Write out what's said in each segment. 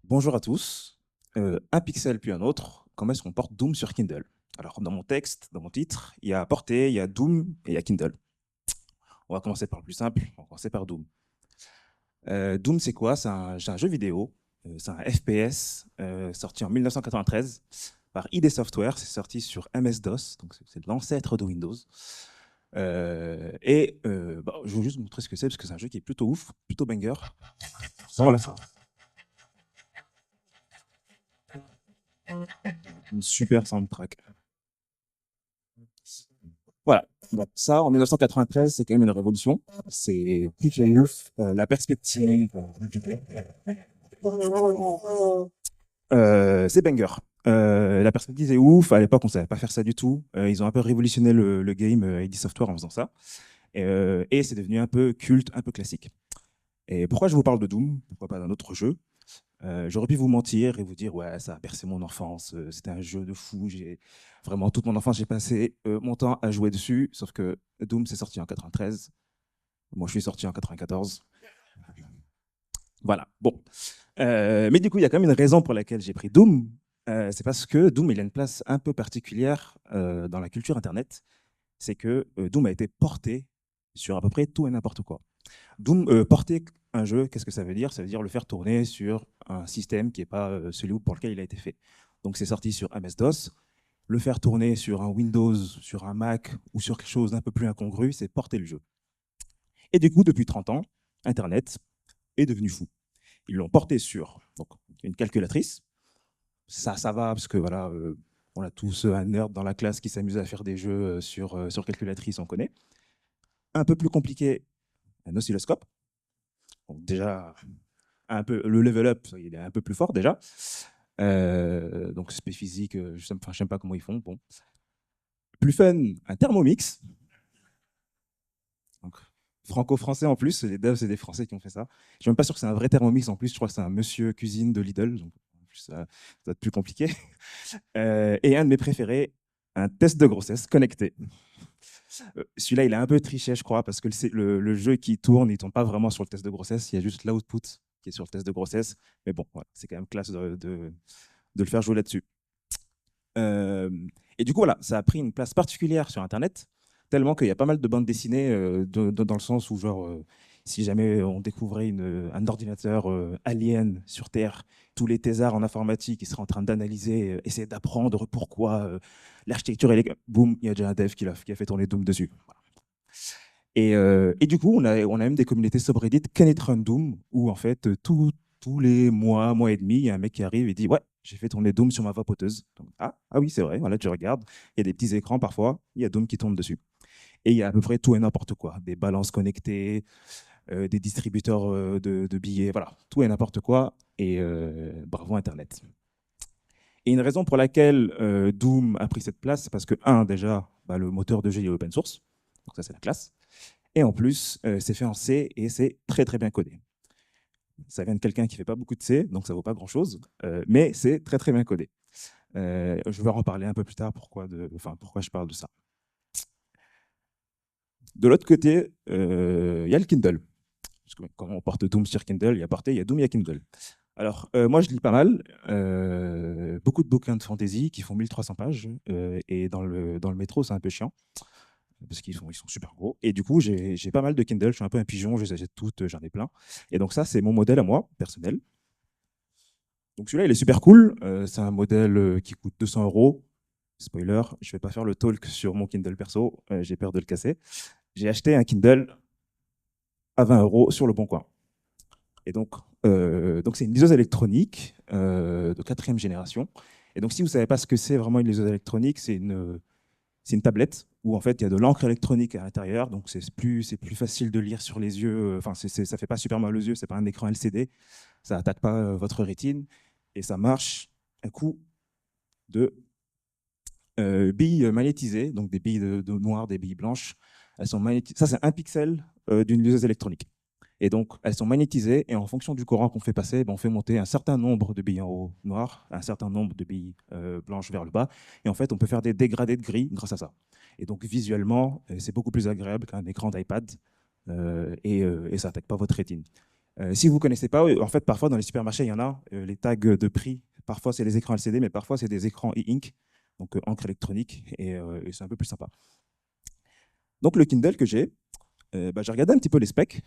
Bonjour à tous. Un pixel puis un autre, comment est-ce qu'on porte Doom sur Kindle? Alors, dans mon texte, dans mon titre, il y a portée, il y a Doom et il y a Kindle. On va commencer par le plus simple, on va commencer par Doom. Doom, c'est quoi? C'est un jeu vidéo, c'est un FPS sorti en 1993 par ID Software. C'est sorti sur MS-DOS, donc c'est l'ancêtre de Windows. Je vais juste vous montrer ce que c'est, parce que c'est un jeu qui est plutôt ouf, plutôt banger. Voilà ça. Une super soundtrack. Voilà. Donc ça, en 1993, c'est quand même une révolution. C'est toute la youth, la perspective. C'est banger. La perspective est ouf. À l'époque, on savait pas faire ça du tout. Ils ont un peu révolutionné le game ID Software en faisant ça. Et c'est devenu un peu culte, un peu classique. Et pourquoi je vous parle de Doom? Pourquoi pas d'un autre jeu? J'aurais pu vous mentir et vous dire ouais, ça a bercé mon enfance, c'était un jeu de fou, j'ai vraiment toute mon enfance j'ai passé mon temps à jouer dessus, sauf que Doom c'est sorti en 93, moi je suis sorti en 94. Voilà, bon. Mais du coup, il y a quand même une raison pour laquelle j'ai pris Doom. C'est parce que Doom il a une place un peu particulière dans la culture internet. C'est que Doom a été porté sur à peu près tout et n'importe quoi. Doom, porter un jeu, qu'est-ce que ça veut dire? Ça veut dire le faire tourner sur un système qui n'est pas celui pour lequel il a été fait. Donc c'est sorti sur MS-DOS. Le faire tourner sur un Windows, sur un Mac ou sur quelque chose d'un peu plus incongru, c'est porter le jeu. Et du coup, depuis 30 ans, Internet est devenu fou. Ils l'ont porté sur donc, une calculatrice. Ça va, parce que voilà, on a tous un nerd dans la classe qui s'amuse à faire des jeux sur calculatrice, on connaît. Un peu plus compliqué, un oscilloscope. Donc déjà, un peu, le level up, il est un peu plus fort déjà. Donc spé physique, je sais pas comment ils font. Bon. Plus fun, un Thermomix. Donc, franco-français en plus, les devs, c'est des Français qui ont fait ça. Je suis même pas sûr que c'est un vrai Thermomix en plus, je crois que c'est un monsieur cuisine de Lidl, donc ça va être plus compliqué. Et un de mes préférés, un test de grossesse connecté. Celui-là, il est un peu triché, je crois, parce que le jeu qui tourne, il ne tourne pas vraiment sur le test de grossesse, il y a juste l'output qui est sur le test de grossesse. Mais bon, voilà, c'est quand même classe de le faire jouer là-dessus. Euh, et du coup, voilà, ça a pris une place particulière sur Internet, tellement qu'il y a pas mal de bandes dessinées dans le sens où, genre, si jamais on découvrait un ordinateur alien sur Terre, tous les thésards en informatique qui seraient en train d'analyser, essayer d'apprendre pourquoi l'architecture est... Boum, il y a déjà un dev qui a fait tourner Doom dessus. Voilà. Et du coup, on a même des communautés subreddit Can it run Doom, où en fait, tous les mois et demi, il y a un mec qui arrive et dit ouais, j'ai fait tourner Doom sur ma vapoteuse. Donc, ah oui, c'est vrai, voilà, tu regardes, il y a des petits écrans parfois, il y a Doom qui tourne dessus. Et il y a à peu près tout et n'importe quoi, des balances connectées, des distributeurs de billets, voilà, tout et n'importe quoi. Et bravo Internet. Et une raison pour laquelle Doom a pris cette place, c'est parce que, un, déjà, bah, le moteur de jeu est open source, donc ça c'est la classe. Et en plus, c'est fait en C et c'est très très bien codé. Ça vient de quelqu'un qui fait pas beaucoup de C, donc ça vaut pas grand-chose, mais c'est très très bien codé. Je vais en reparler un peu plus tard pourquoi je parle de ça. De l'autre côté, il y a le Kindle. Parce que quand on porte Doom sur Kindle, il y a porté, il y a Doom, il y a Kindle. Alors, moi, je lis pas mal, beaucoup de bouquins de fantasy qui font 1300 pages, et dans le métro, c'est un peu chiant, parce ils sont super gros. Et du coup, j'ai pas mal de Kindle, je suis un peu un pigeon, je les achète toutes, j'en ai plein. Et donc ça, c'est mon modèle à moi, personnel. Donc celui-là, il est super cool. C'est un modèle qui coûte 200 euros. Spoiler, je vais pas faire le talk sur mon Kindle perso, j'ai peur de le casser. J'ai acheté un Kindle à 20 euros sur le Bon Coin. Et donc c'est une liseuse électronique de quatrième génération. Et donc si vous ne savez pas ce que c'est vraiment une liseuse électronique, c'est une tablette où en fait il y a de l'encre électronique à l'intérieur, donc c'est plus facile de lire sur les yeux. Enfin, ça fait pas super mal aux yeux, c'est pas un écran LCD, ça attaque pas votre rétine et ça marche un coup de billes magnétisées, donc des billes de noir, des billes blanches. Elles sont ça c'est un pixel d'une liseuse électronique. Et donc, elles sont magnétisées et en fonction du courant qu'on fait passer, ben, on fait monter un certain nombre de billes en haut noires, un certain nombre de billes blanches vers le bas. Et en fait, on peut faire des dégradés de gris grâce à ça. Et donc, visuellement, c'est beaucoup plus agréable qu'un écran d'iPad et ça n'attaque pas votre rétine. Si vous ne connaissez pas, en fait, parfois dans les supermarchés, il y en a, les tags de prix. Parfois, c'est des écrans LCD, mais parfois, c'est des écrans e-ink, donc encre électronique, et c'est un peu plus sympa. Donc, le Kindle que j'ai regardé un petit peu les specs.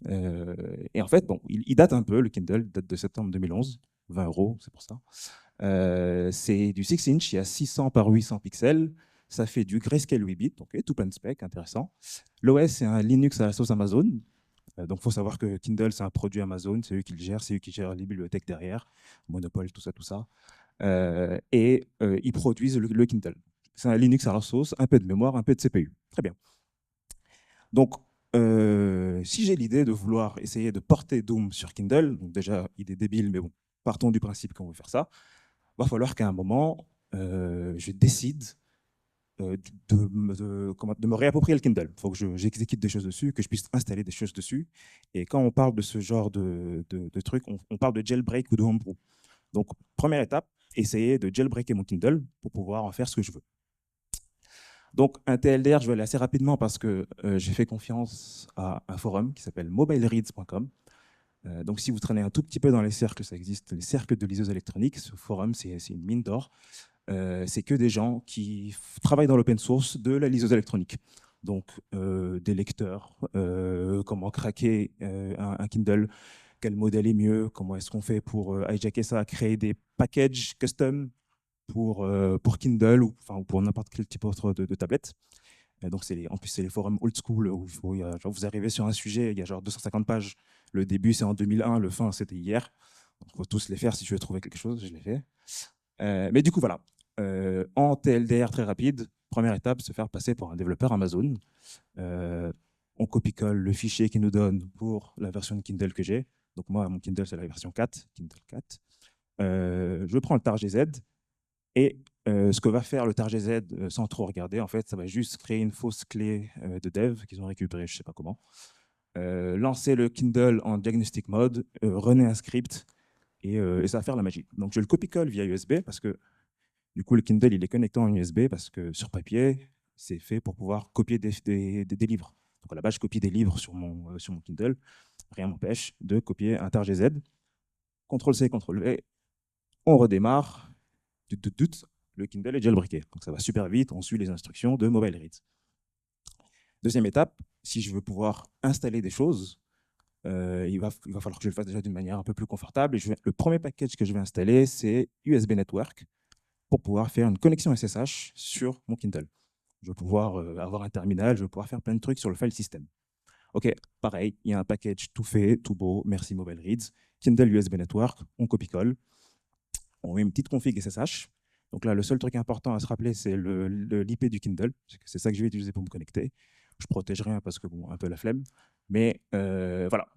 Et en fait, bon, il date un peu, le Kindle, il date de septembre 2011, 20 euros, c'est pour ça. C'est du 6 inch, il y a 600 par 800 pixels. Ça fait du grayscale 8 bits, donc tout plein de specs, intéressant. L'OS, c'est un Linux à la sauce Amazon. Donc, il faut savoir que Kindle, c'est un produit Amazon, c'est eux qui le gèrent, c'est eux qui gèrent les bibliothèques derrière, Monopole, tout ça, tout ça. Ils produisent le Kindle. C'est un Linux à la sauce, un peu de mémoire, un peu de CPU. Très bien. Donc, si j'ai l'idée de vouloir essayer de porter Doom sur Kindle, donc déjà, idée débile, mais bon, partons du principe qu'on veut faire ça, va falloir qu'à un moment, je décide de me réapproprier le Kindle. Il faut que j'exécute des choses dessus, que je puisse installer des choses dessus. Et quand on parle de ce genre de trucs, on parle de jailbreak ou de homebrew. Donc, première étape, essayer de jailbreaker mon Kindle pour pouvoir en faire ce que je veux. Donc, un TLDR, je vais aller assez rapidement parce que j'ai fait confiance à un forum qui s'appelle mobilereads.com. Donc, si vous traînez un tout petit peu dans les cercles, ça existe, les cercles de liseuses électroniques. Ce forum, c'est une mine d'or. C'est que des gens qui travaillent dans l'open source de la liseuse électronique. Donc, des lecteurs, comment craquer un Kindle, quel modèle est mieux, comment est-ce qu'on fait pour hijacker ça, créer des packages custom pour Kindle ou pour n'importe quel type autre de tablette. Donc, en plus, c'est les forums old school où vous arrivez sur un sujet, il y a genre 250 pages. Le début, c'est en 2001, le fin, c'était hier. Donc, il faut tous les faire si tu veux trouver quelque chose, je l'ai fait. Mais du coup, voilà. En TLDR très rapide, première étape, se faire passer pour un développeur Amazon. On copie-colle le fichier qu'il nous donne pour la version de Kindle que j'ai. Donc moi, mon Kindle, c'est la version 4, Kindle 4. Je prends le TarGZ et ce que va faire le TarGZ sans trop regarder, en fait, ça va juste créer une fausse clé de dev qu'ils ont récupérée, je ne sais pas comment. Lancer le Kindle en diagnostic mode, runner un script et ça va faire la magie. Donc je le copie-colle via USB parce que du coup, le Kindle, il est connecté en USB parce que sur papier, c'est fait pour pouvoir copier des livres. Donc à la base, je copie des livres sur mon Kindle. Rien m'empêche de copier un TarGZ. CTRL-C, CTRL-V, on redémarre. Le Kindle est jailbreaké. Donc ça va super vite, on suit les instructions de MobileReads. Deuxième étape, si je veux pouvoir installer des choses, il va falloir que je le fasse déjà d'une manière un peu plus confortable. Le premier package que je vais installer, c'est USB Network pour pouvoir faire une connexion SSH sur mon Kindle. Je vais pouvoir avoir un terminal, je vais pouvoir faire plein de trucs sur le file system. OK, pareil, il y a un package tout fait, tout beau, merci MobileReads, Kindle USB Network, on copie-colle, on met une petite config SSH. Donc là, le seul truc important à se rappeler, c'est l'IP du Kindle. C'est ça que je vais utiliser pour me connecter. Je protège rien parce que, bon, un peu la flemme. Mais voilà,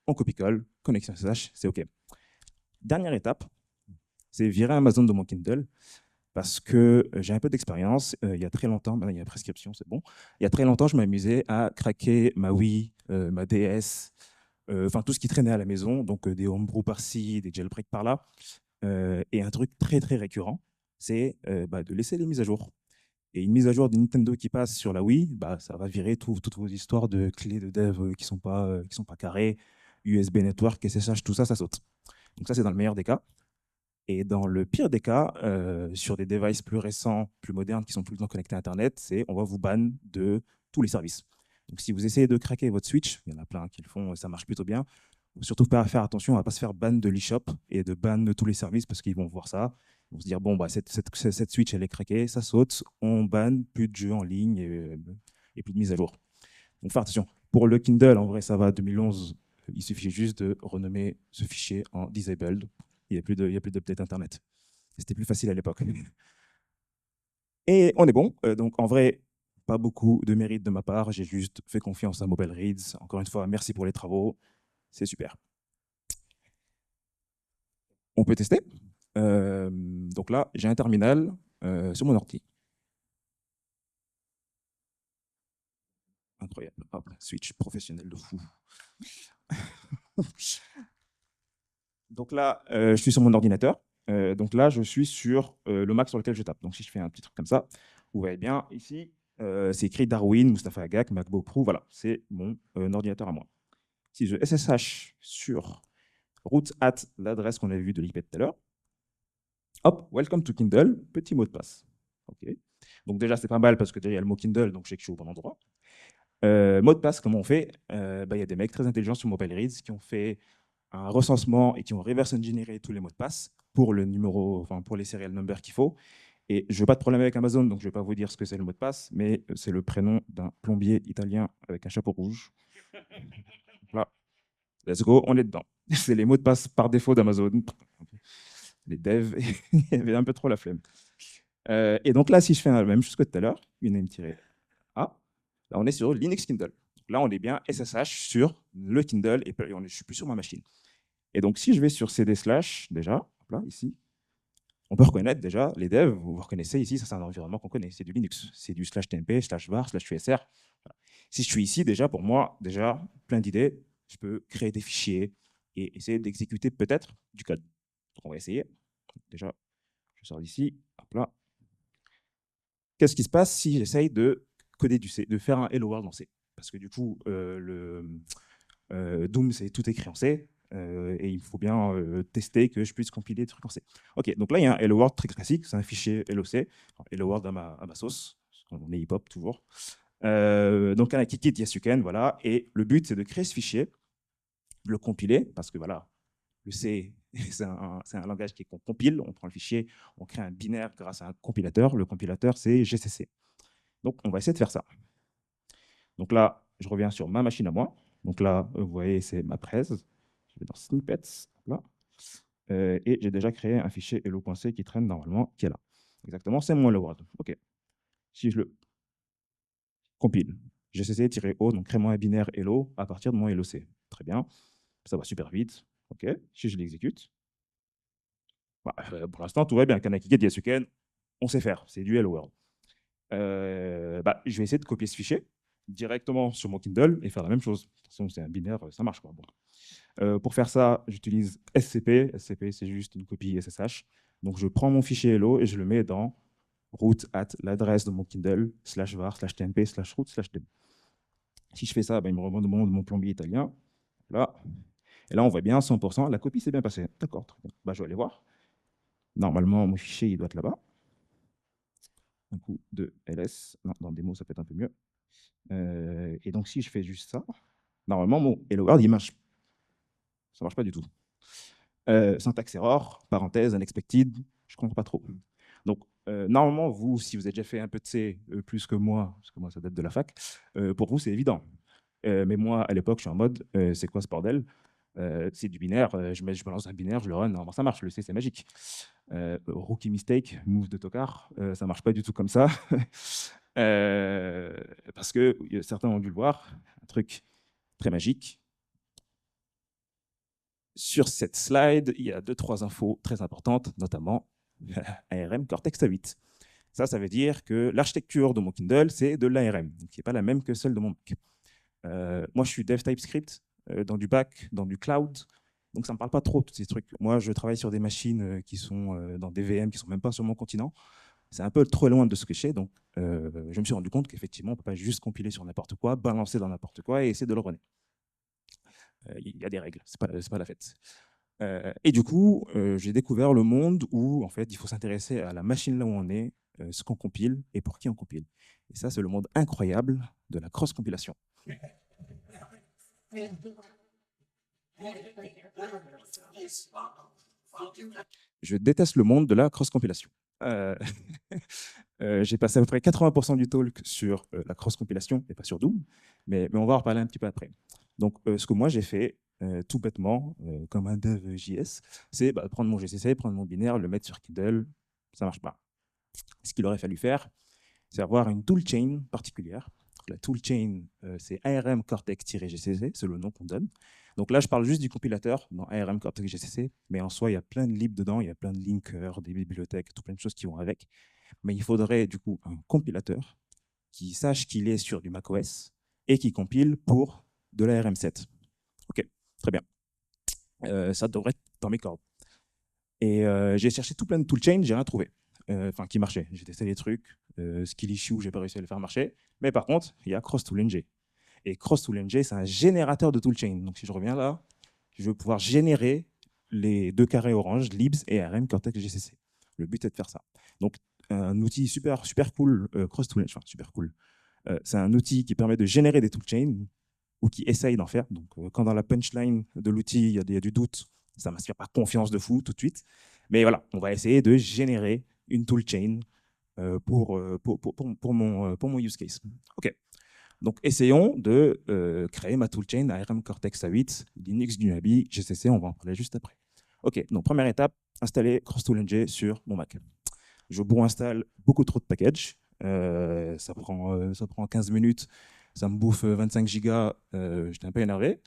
on copie-colle, connexion SSH, c'est OK. Dernière étape, c'est virer Amazon de mon Kindle parce que j'ai un peu d'expérience. Il y a très longtemps, maintenant il y a prescription, c'est bon. Il y a très longtemps, je m'amusais à craquer ma Wii, ma DS, enfin tout ce qui traînait à la maison, donc des homebrew par-ci, des jailbreaks par-là. Et un truc très très récurrent, c'est de laisser les mises à jour. Et une mise à jour de Nintendo qui passe sur la Wii, ça va virer toutes vos histoires de clés de dev qui sont pas carrées, USB network, SSH, tout ça, ça saute. Donc ça, c'est dans le meilleur des cas. Et dans le pire des cas, sur des devices plus récents, plus modernes, qui sont tout le temps connectés à Internet, on va vous ban de tous les services. Donc si vous essayez de craquer votre Switch, il y en a plein qui le font, ça marche plutôt bien. Faut surtout faire attention à ne pas se faire ban de l'eShop et de ban de tous les services parce qu'ils vont voir ça. Ils vont se dire, bon, cette Switch, elle est craquée, ça saute, on ban, plus de jeux en ligne et plus de mise à jour. Donc faire attention. Pour le Kindle, en vrai, ça va, 2011, il suffit juste de renommer ce fichier en disabled. Il n'y a plus d'update Internet. C'était plus facile à l'époque. Et on est bon. Donc en vrai, pas beaucoup de mérite de ma part. J'ai juste fait confiance à MobileReads. Encore une fois, merci pour les travaux. C'est super. On peut tester. Donc là, j'ai un terminal sur mon ordi. Incroyable. Hop, switch professionnel de fou. Donc là, je suis sur mon ordinateur. Donc là, je suis sur le Mac sur lequel je tape. Donc si je fais un petit truc comme ça, vous voyez bien ici, c'est écrit Darwin, Mustapha Agag, MacBook Pro. Voilà, c'est mon ordinateur à moi. Si je SSH sur root at l'adresse qu'on avait vue de l'IP tout à l'heure, hop, welcome to Kindle, petit mot de passe. OK. Donc déjà, c'est pas mal parce que déjà, il y a le mot Kindle, donc je sais que je suis au bon endroit. Mot de passe, comment on fait? Il y a des mecs très intelligents sur MobileReads qui ont fait un recensement et qui ont reverse engineeré tous les mots de passe pour le numéro, enfin pour les serial numbers qu'il faut. Et je n'ai pas de problème avec Amazon, donc je ne vais pas vous dire ce que c'est le mot de passe, mais c'est le prénom d'un plombier italien avec un chapeau rouge. Voilà, let's go, on est dedans. C'est les mots de passe par défaut d'Amazon. Les devs, il y avait un peu trop la flemme. Et donc là, si je fais la même chose que tout à l'heure, uname-a, là on est sur Linux Kindle. Donc là, on est bien SSH sur le Kindle et je ne suis plus sur ma machine. Et donc, si je vais sur cd/, déjà, là, ici, on peut reconnaître déjà, les devs, vous reconnaissez ici, ça c'est un environnement qu'on connaît, c'est du Linux, c'est du /tmp, /var, /usr. Voilà. Si je suis ici, déjà, pour moi, déjà, plein d'idées, je peux créer des fichiers et essayer d'exécuter peut-être du code. Donc, on va essayer. Déjà, je sors d'ici, hop là. Qu'est-ce qui se passe si j'essaye de coder du C, de faire un Hello World en C? Parce que du coup, Doom, c'est tout écrit en C. Et il faut bien tester que je puisse compiler des trucs en C. Ok, donc là, il y a un Hello World très classique, c'est un fichier LOC, Hello World à ma sauce, parce qu'on est hip-hop toujours. Donc, un kit Yasuken, voilà, et le but, c'est de créer ce fichier, de le compiler, parce que voilà, le C, c'est un langage qu'on compile, on prend le fichier, on crée un binaire grâce à un compilateur, le compilateur, c'est GCC. Donc, on va essayer de faire ça. Donc là, je reviens sur ma machine à moi. Donc là, vous voyez, c'est ma presse. Je vais dans Snippets, là. Et j'ai déjà créé un fichier hello.c qui traîne normalement, qui est là. Exactement, c'est mon hello world. OK. Si je le compile, gcc-o, donc crée-moi un binaire hello à partir de mon helloc. Très bien. Ça va super vite. OK. Si je l'exécute, pour l'instant, tout va bien. Kanaki Yasuken, on sait faire. C'est du hello world. Je vais essayer de copier ce fichier directement sur mon Kindle et faire la même chose. De toute façon, c'est un binaire, ça marche, quoi. Bon. Pour faire ça, j'utilise SCP. SCP, c'est juste une copie SSH. Donc, je prends mon fichier hello et je le mets dans root at l'adresse de mon Kindle, /var, /tmp, /root, /deb. Si je fais ça, il me demande mon plombier italien. Là. Et là, on voit bien 100%. La copie s'est bien passée. D'accord, très bien. Je vais aller voir. Normalement, mon fichier, il doit être là-bas. Un coup de ls. Non, dans démo, ça peut être un peu mieux. Et donc, si je fais juste ça, normalement, mon hello world, il marche. Ça marche pas du tout. Syntaxe error, parenthèse, unexpected, je comprends pas trop. Donc, normalement, vous, si vous avez déjà fait un peu de C plus que moi, parce que moi, ça date de la fac, pour vous, c'est évident. Mais moi, à l'époque, je suis en mode, c'est quoi ce bordel? C'est du binaire, je balance un binaire, je le run, normalement ça marche, le C c'est magique. Rookie mistake, move de tocard, ça marche pas du tout comme ça. Parce que certains ont dû le voir, un truc très magique. Sur cette slide, il y a 2-3 infos très importantes, notamment ARM Cortex-A8. Ça veut dire que l'architecture de mon Kindle, c'est de l'ARM, qui n'est pas la même que celle de mon Mac. Moi, je suis dev TypeScript dans du back, dans du cloud, donc ça ne me parle pas trop, tous ces trucs. Moi, je travaille sur des machines qui sont dans des VM qui ne sont même pas sur mon continent. C'est un peu trop loin de ce que je sais, donc je me suis rendu compte qu'effectivement, on ne peut pas juste compiler sur n'importe quoi, balancer dans n'importe quoi et essayer de le runner. Il y a des règles, ce n'est pas la fête. Et du coup, j'ai découvert le monde où en fait, il faut s'intéresser à la machine là où on est, ce qu'on compile et pour qui on compile. Et ça, c'est le monde incroyable de la cross-compilation. Je déteste le monde de la cross-compilation. J'ai passé à peu près 80% du talk sur la cross-compilation et pas sur Doom, mais on va en reparler un petit peu après. Donc, ce que moi j'ai fait, tout bêtement, comme un dev JS, c'est prendre mon GCC, prendre mon binaire, le mettre sur Kindle, ça marche pas. Ce qu'il aurait fallu faire, c'est avoir une toolchain particulière. La toolchain, c'est ARM Cortex-GCC, c'est le nom qu'on donne. Donc là, je parle juste du compilateur dans ARM Cortex-GCC, mais en soi, il y a plein de libs dedans, il y a plein de linkers, des bibliothèques, tout plein de choses qui vont avec. Mais il faudrait du coup un compilateur qui sache qu'il est sur du macOS et qui compile pour de l'ARM7. Ok, très bien. Ça devrait être dans mes cordes. Et j'ai cherché tout plein de toolchains, j'ai rien trouvé. Enfin, qui marchait. J'ai testé des trucs. Skill Issue, j'ai pas réussi à le faire marcher. Mais par contre, il y a CrossToolNG. Et cross-toolng, c'est un générateur de toolchain. Donc si je reviens là, je vais pouvoir générer les deux carrés orange, libs et ARM Cortex GCC. Le but est de faire ça. Donc un outil super cool, cross-toolng, enfin super cool. C'est un outil qui permet de générer des toolchains ou qui essaye d'en faire. Donc, quand dans la punchline de l'outil, il y a du doute, ça ne m'inspire pas confiance de fou tout de suite. Mais voilà, on va essayer de générer une toolchain pour mon use case. OK. Donc, essayons de créer ma toolchain ARM Cortex A8, Linux, Dunabi, GCC, on va en parler juste après. OK, donc première étape, installer cross-toolng sur mon Mac. Je installe beaucoup trop de packages. Ça prend 15 minutes, ça me bouffe 25 gigas, j'étais un peu énervé.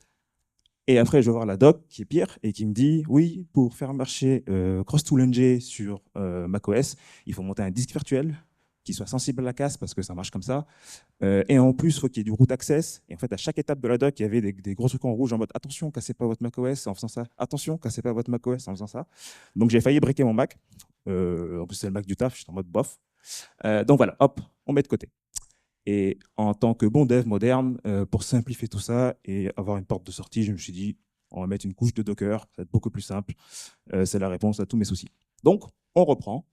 Et après, je vais voir la doc qui est pire et qui me dit oui, pour faire marcher cross-toolng sur macOS, il faut monter un disque virtuel qui soit sensible à la casse parce que ça marche comme ça. Et en plus, il faut qu'il y ait du root access. Et en fait, à chaque étape de la doc, il y avait des gros trucs en rouge en mode attention, cassez pas votre macOS en faisant ça. Attention, cassez pas votre macOS en faisant ça. Donc, j'ai failli briquer mon Mac. En plus, c'est le Mac du taf, j'étais en mode bof. Donc voilà, hop, on met de côté. Et en tant que bon dev moderne, pour simplifier tout ça et avoir une porte de sortie, je me suis dit, on va mettre une couche de Docker, ça va être beaucoup plus simple. C'est la réponse à tous mes soucis. Donc, on reprend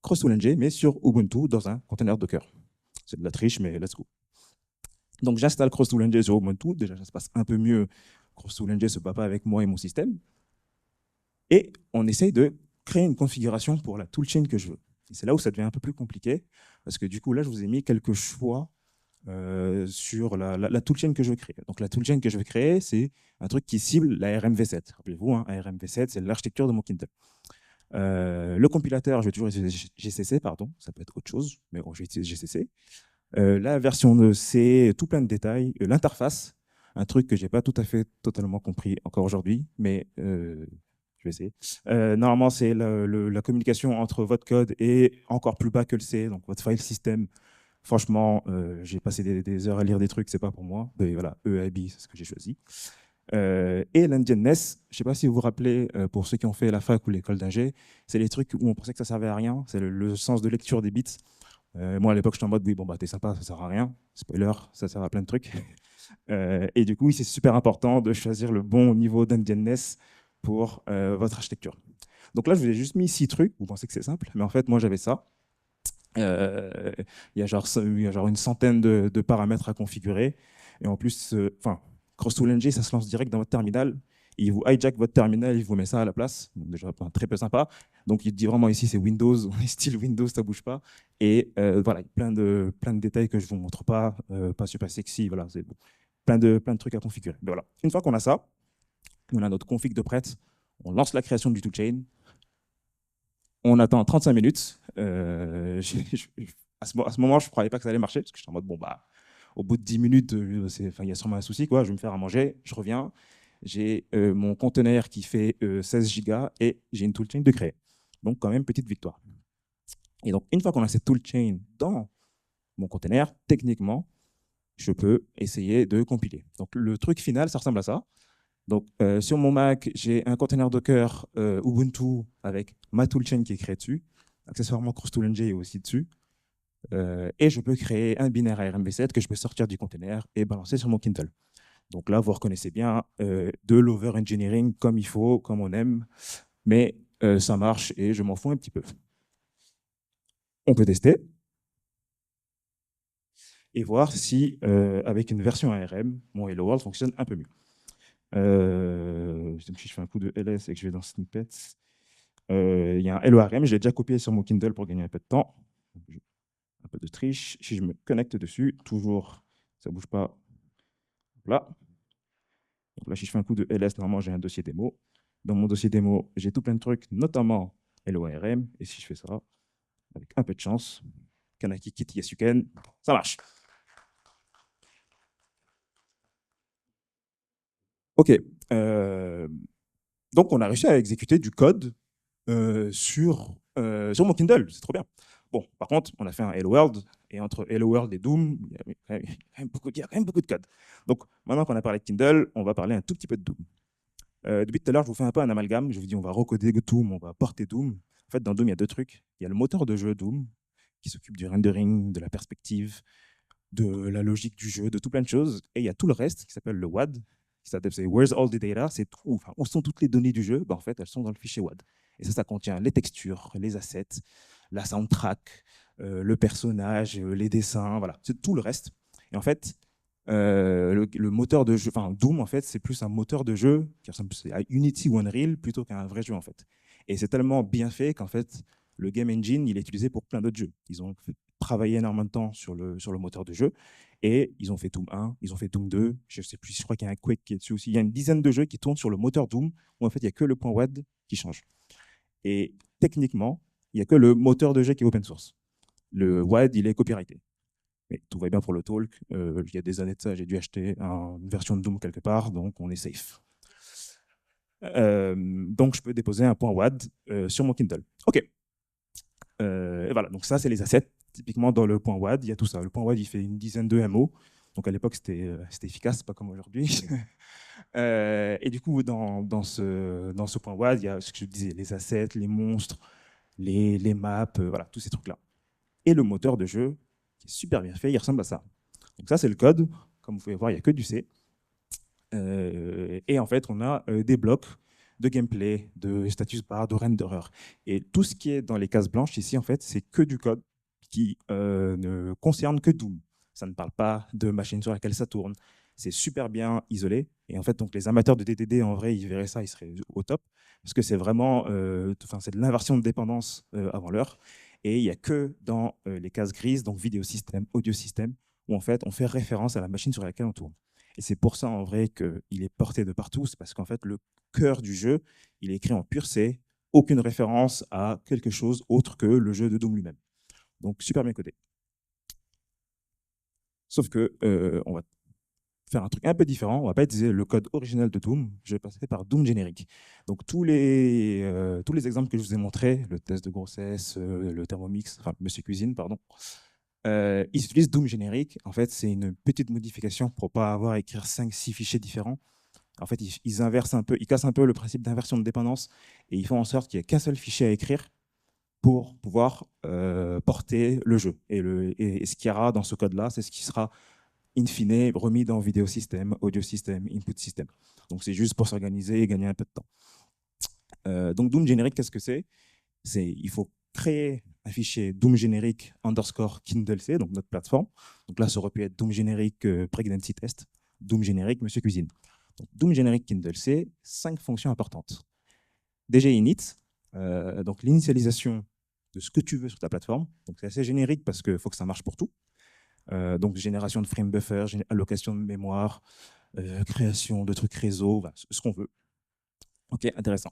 cross-toolng, mais sur Ubuntu dans un container Docker. C'est de la triche, mais let's go. Donc, j'installe cross-toolng sur Ubuntu. Déjà, ça se passe un peu mieux. Cross-toolng se bat pas avec moi et mon système. Et on essaye de créer une configuration pour la toolchain que je veux. Et c'est là où ça devient un peu plus compliqué, parce que du coup, là, je vous ai mis quelques choix sur la toolchain que je veux créer. Donc la toolchain que je veux créer, c'est un truc qui cible la RMv7. Rappelez-vous, hein, ARMv7, c'est l'architecture de mon Kindle. Le compilateur, je vais toujours utiliser GCC, pardon, ça peut être autre chose, mais bon, je vais utiliser GCC. La version de C, tout plein de détails. L'interface, un truc que j'ai pas tout à fait totalement compris encore aujourd'hui, mais je vais essayer. Normalement, c'est la communication entre votre code et encore plus bas que le C, donc votre file system. Franchement, j'ai passé des heures à lire des trucs, c'est pas pour moi. Mais voilà, EIB, c'est ce que j'ai choisi. Et l'NGNS, je sais pas si vous vous rappelez, pour ceux qui ont fait la fac ou l'école d'ingé, c'est les trucs où on pensait que ça servait à rien. C'est le sens de lecture des bits. Moi, à l'époque, j'étais en mode, oui, bon, bah, t'es sympa, ça sert à rien. Spoiler, ça sert à plein de trucs. Et du coup, oui, c'est super important de choisir le bon niveau d'NGNS pour votre architecture. Donc là, je vous ai juste mis 6 trucs. Vous pensez que c'est simple, mais en fait, moi, j'avais ça. Il y a genre une centaine de paramètres à configurer. Et en plus, cross-toolng, ça se lance direct dans votre terminal. Il vous hijack votre terminal, il vous met ça à la place. Donc déjà, très peu sympa. Donc il dit vraiment ici, c'est Windows, on est style Windows, ça bouge pas. Et voilà, plein de détails que je vous montre pas, pas super sexy. Voilà, c'est plein de trucs à configurer. Mais voilà, une fois qu'on a ça, on a notre config de prête, on lance la création du toolchain. On attend 35 minutes. À ce moment, je ne croyais pas que ça allait marcher, parce que j'étais en mode, bon, bah, au bout de 10 minutes, il y a sûrement un souci, quoi. Je vais me faire à manger, je reviens. J'ai mon conteneur qui fait 16 gigas et j'ai une toolchain de créer. Donc, quand même, petite victoire. Et donc, une fois qu'on a cette toolchain dans mon conteneur, techniquement, je peux essayer de compiler. Donc, le truc final, ça ressemble à ça. Donc, sur mon Mac, j'ai un container Docker Ubuntu avec ma toolchain qui est créée dessus. Accessoirement, cross-toolng est aussi dessus. Et je peux créer un binaire ARMv7 que je peux sortir du container et balancer sur mon Kindle. Donc là, vous reconnaissez bien de l'over-engineering comme il faut, comme on aime, mais ça marche et je m'en fous un petit peu. On peut tester et voir si, avec une version ARM, mon Hello World fonctionne un peu mieux. Donc si je fais un coup de ls et que je vais dans Snippets, il y a un Hello ARM, je l'ai déjà copié sur mon Kindle pour gagner un peu de temps. Un peu de triche. Si je me connecte dessus, toujours, ça ne bouge pas. Là. Donc là, si je fais un coup de ls, normalement, j'ai un dossier démo. Dans mon dossier démo, j'ai tout plein de trucs, notamment Hello ARM. Et si je fais ça, avec un peu de chance, Kanaki Kitty Yasuken, ça marche. OK. Donc, on a réussi à exécuter du code sur mon Kindle. C'est trop bien. Bon, par contre, on a fait un Hello World, et entre Hello World et Doom, il y a quand même beaucoup de code. Donc, maintenant qu'on a parlé de Kindle, on va parler un tout petit peu de Doom. Depuis tout à l'heure, je vous fais un peu un amalgame. Je vous dis, on va recoder Doom, on va porter Doom. En fait, dans Doom, il y a 2 trucs. Il y a le moteur de jeu Doom, qui s'occupe du rendering, de la perspective, de la logique du jeu, de tout plein de choses. Et il y a tout le reste qui s'appelle le WAD, qui s'appelle Where's all the data, c'est tout, enfin, où sont toutes les données du jeu, en fait, elles sont dans le fichier WAD. Et ça contient les textures, les assets, la soundtrack, le personnage, les dessins, voilà, c'est tout le reste. Et en fait, le moteur de jeu, enfin Doom en fait, c'est plus un moteur de jeu qui ressemble à Unity ou Unreal plutôt qu'à un vrai jeu en fait. Et c'est tellement bien fait qu'en fait, le game engine, il est utilisé pour plein d'autres jeux. Ils ont travaillé énormément de temps sur le moteur de jeu et ils ont fait Doom 1, ils ont fait Doom 2, je sais plus, je crois qu'il y a un Quake qui est dessus aussi. Il y a une dizaine de jeux qui tournent sur le moteur Doom où en fait, il n'y a que le point WAD qui change. Et techniquement, il n'y a que le moteur de jeu qui est open source. Le WAD, il est copyrighté. Mais tout va bien pour le talk. Il y a des années de ça, j'ai dû acheter une version de Doom quelque part, donc on est safe. Donc je peux déposer un point WAD sur mon Kindle. OK. Et voilà, donc ça, c'est les assets. Typiquement, dans le point WAD, il y a tout ça. Le point WAD, il fait une dizaine de MO. Donc à l'époque, c'était efficace, pas comme aujourd'hui. Et du coup, dans ce point WAD, il y a ce que je disais, les assets, les monstres, les maps, voilà, tous ces trucs-là. Et le moteur de jeu, qui est super bien fait, il ressemble à ça. Donc ça, c'est le code. Comme vous pouvez voir, il n'y a que du C. Et en fait, on a des blocs de gameplay, de status bar, de renderer. Et tout ce qui est dans les cases blanches ici, en fait, c'est que du code qui ne concerne que Doom. Ça ne parle pas de machine sur laquelle ça tourne. C'est super bien isolé. Et en fait, donc, les amateurs de DDD, en vrai, ils verraient ça, ils seraient au top. Parce que c'est vraiment c'est de l'inversion de dépendance avant l'heure. Et il n'y a que dans les cases grises, donc vidéo système, audio système, où en fait, on fait référence à la machine sur laquelle on tourne. Et c'est pour ça, en vrai, qu'il est porté de partout. C'est parce qu'en fait, le cœur du jeu, il est écrit en pur C, aucune référence à quelque chose autre que le jeu de Doom lui-même. Donc, super bien codé. Sauf que on va faire un truc un peu différent. On va pas utiliser le code original de Doom. Je vais passer par Doom générique. Donc, tous les exemples que je vous ai montrés, le test de grossesse, le Thermomix, enfin, Monsieur Cuisine, pardon, ils utilisent Doom générique. En fait, c'est une petite modification pour pas avoir à écrire 5-6 fichiers différents. En fait, ils inversent un peu, ils cassent un peu le principe d'inversion de dépendance et ils font en sorte qu'il n'y ait qu'un seul fichier à écrire pour pouvoir porter le jeu. Et ce qu'il y aura dans ce code-là, c'est ce qui sera in fine remis dans vidéo système, audio système, input système. Donc c'est juste pour s'organiser et gagner un peu de temps. Donc Doom générique, qu'est-ce que c'est? Il faut créer un fichier Doom générique underscore Kindle C, donc notre plateforme. Donc là, ça aurait pu être Doom générique pregnancy test, Doom générique Monsieur Cuisine. Donc Doom générique Kindle C, 5 fonctions importantes. DG init, donc l'initialisation de ce que tu veux sur ta plateforme. Donc c'est assez générique parce qu'il faut que ça marche pour tout. Donc génération de frame buffer, allocation de mémoire, création de trucs réseau, voilà, ce qu'on veut. Ok, intéressant.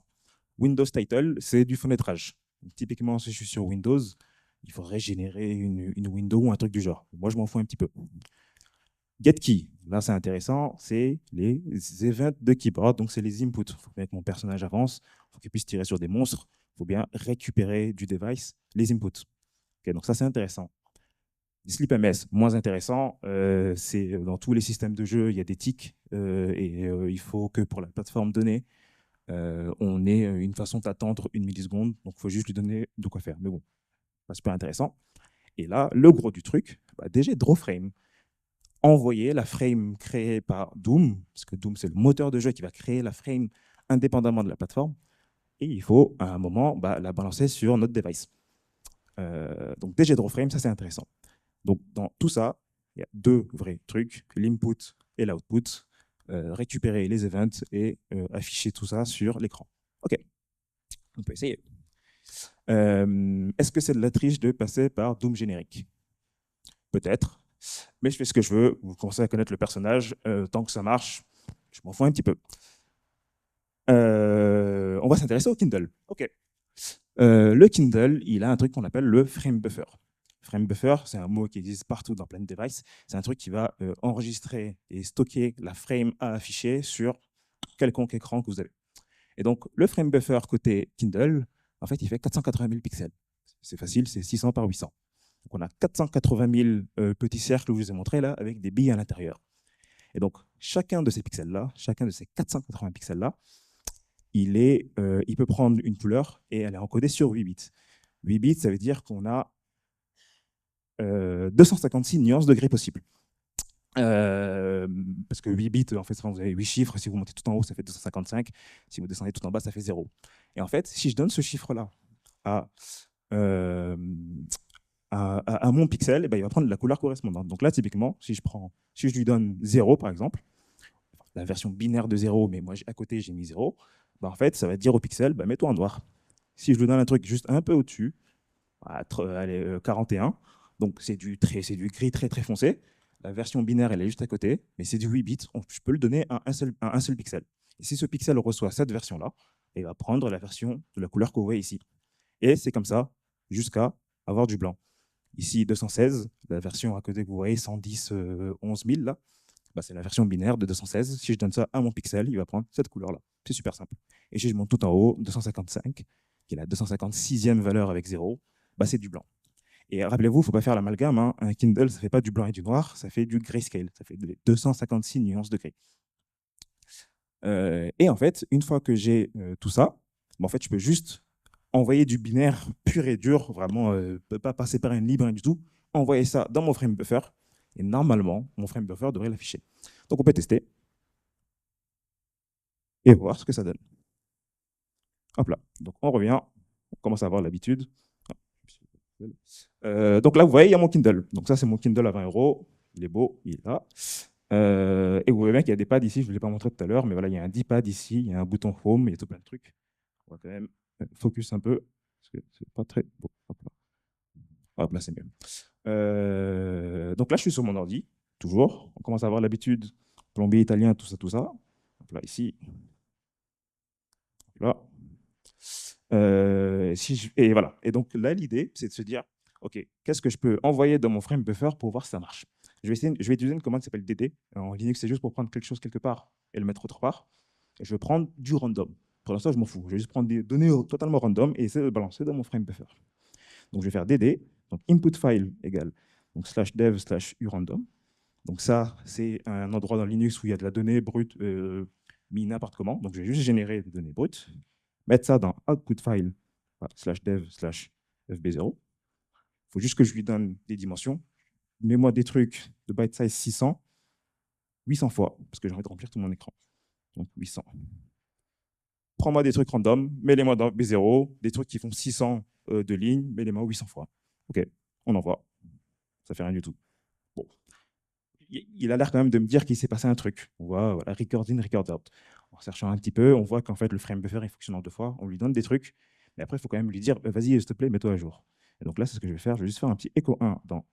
Windows title, c'est du fenêtrage. Donc, typiquement, si je suis sur Windows, il faudrait générer une window ou un truc du genre. Moi, je m'en fous un petit peu. GetKey, là c'est intéressant, c'est les events de keyboard, donc c'est les inputs. Il faut bien que mon personnage avance, il faut qu'il puisse tirer sur des monstres, il faut bien récupérer du device les inputs. Okay, donc ça c'est intéressant. SleepMS, moins intéressant, c'est dans tous les systèmes de jeu, il y a des tics et il faut que pour la plateforme donnée, on ait une façon d'attendre 1 milliseconde, donc il faut juste lui donner de quoi faire. Mais bon, pas super intéressant. Et là, le gros du truc, déjà drawFrame. Envoyer la frame créée par Doom, parce que Doom, c'est le moteur de jeu qui va créer la frame indépendamment de la plateforme, et il faut, à un moment, la balancer sur notre device. Donc, DG drawFrame, ça, c'est intéressant. Donc, dans tout ça, il y a 2 vrais trucs, l'input et l'output, récupérer les events et afficher tout ça sur l'écran. OK, on peut essayer. Est-ce que c'est de la triche de passer par Doom générique? Peut-être. Mais je fais ce que je veux, vous commencez à connaître le personnage, tant que ça marche, je m'en fous un petit peu. On va s'intéresser au Kindle. OK. Le Kindle, il a un truc qu'on appelle le frame buffer. Frame buffer, c'est un mot qui existe partout dans plein de devices. C'est un truc qui va enregistrer et stocker la frame à afficher sur quelconque écran que vous avez. Et donc, le frame buffer côté Kindle, en fait, il fait 480 000 pixels. C'est facile, c'est 600 par 800. Donc, on a 480 000 petits cercles que je vous ai montrés là, avec des billes à l'intérieur. Et donc, chacun de ces pixels-là, chacun de ces 480 pixels-là, il peut prendre une couleur et elle est encodée sur 8 bits. 8 bits, ça veut dire qu'on a 256 nuances de gris possibles. Parce que 8 bits, en fait, vous avez 8 chiffres. Si vous montez tout en haut, ça fait 255. Si vous descendez tout en bas, ça fait 0. Et en fait, si je donne ce chiffre-là à, euh, à mon pixel, eh ben, il va prendre la couleur correspondante. Donc là, typiquement, si je lui donne 0, par exemple, la version binaire de 0, mais moi, à côté, j'ai mis 0, ben, en fait, ça va dire au pixel, ben, mets-toi en noir. Si je lui donne un truc juste un peu au-dessus, allez, 41, donc c'est du gris très très foncé. La version binaire, elle est juste à côté, mais c'est du 8 bits. Je peux le donner à un seul pixel. Et si ce pixel reçoit cette version-là, il va prendre la version de la couleur que vous voyez ici. Et c'est comme ça jusqu'à avoir du blanc. Ici, 216, la version à côté que vous voyez, 110, 11 000, là, bah, c'est la version binaire de 216. Si je donne ça à mon pixel, il va prendre cette couleur-là. C'est super simple. Et si je monte tout en haut, 255, qui est la 256e valeur avec 0, bah, c'est du blanc. Et rappelez-vous, il ne faut pas faire l'amalgame. Hein. Un Kindle, ça ne fait pas du blanc et du noir, ça fait du grayscale. Ça fait 256 nuances de gris. Et en fait, une fois que j'ai tout ça, bah, en fait, je peux juste envoyer du binaire pur et dur, vraiment, pas passer par une libre rien du tout, envoyer ça dans mon frame buffer, et normalement, mon frame buffer devrait l'afficher. Donc on peut tester et voir ce que ça donne. Hop là, donc on revient, on commence à avoir l'habitude. Donc là, vous voyez, il y a mon Kindle. Donc ça, c'est mon Kindle à 20 €. Il est beau, il est là. Et vous voyez bien qu'il y a des pads ici, je ne vous l'ai pas montré tout à l'heure, mais voilà, il y a un 10 pad ici, il y a un bouton Home, il y a tout plein de trucs. On va quand même focus un peu, parce que c'est pas très beau. Hop là, c'est mieux. Donc là, je suis sur mon ordi, toujours. On commence à avoir l'habitude, plombier italien, tout ça, tout ça. Hop là, ici. Hop là. Et voilà. Et donc là, l'idée, c'est de se dire, OK, qu'est-ce que je peux envoyer dans mon frame buffer pour voir si ça marche? Je vais utiliser une commande qui s'appelle dd. En Linux, c'est juste pour prendre quelque chose quelque part et le mettre autre part. Et je vais prendre du random. Pour l'instant, je m'en fous. Je vais juste prendre des données totalement random et essayer de le balancer dans mon frame buffer. Donc, je vais faire dd, donc input file égale donc /dev /urandom. Donc ça, c'est un endroit dans Linux où il y a de la donnée brute mis n'importe comment. Donc, je vais juste générer des données brutes, mettre ça dans output file /dev /fb0. Il faut juste que je lui donne des dimensions. Mets-moi des trucs de byte size 600, 800 fois, parce que j'ai envie de remplir tout mon écran. Donc 800. Prends-moi des trucs random, mets-les-moi dans B0, des trucs qui font 600 de lignes, mets-les-moi 800 fois. OK, on envoie. Ça fait rien du tout. Bon. Il a l'air quand même de me dire qu'il s'est passé un truc. On voit, voilà, record in, record out. En cherchant un petit peu, on voit qu'en fait, le frame buffer, il fonctionne en 2 fois. On lui donne des trucs, mais après, il faut quand même lui dire, vas-y, s'il te plaît, mets-toi à jour. Et donc là, c'est ce que je vais faire. Je vais juste faire un petit echo 1 dans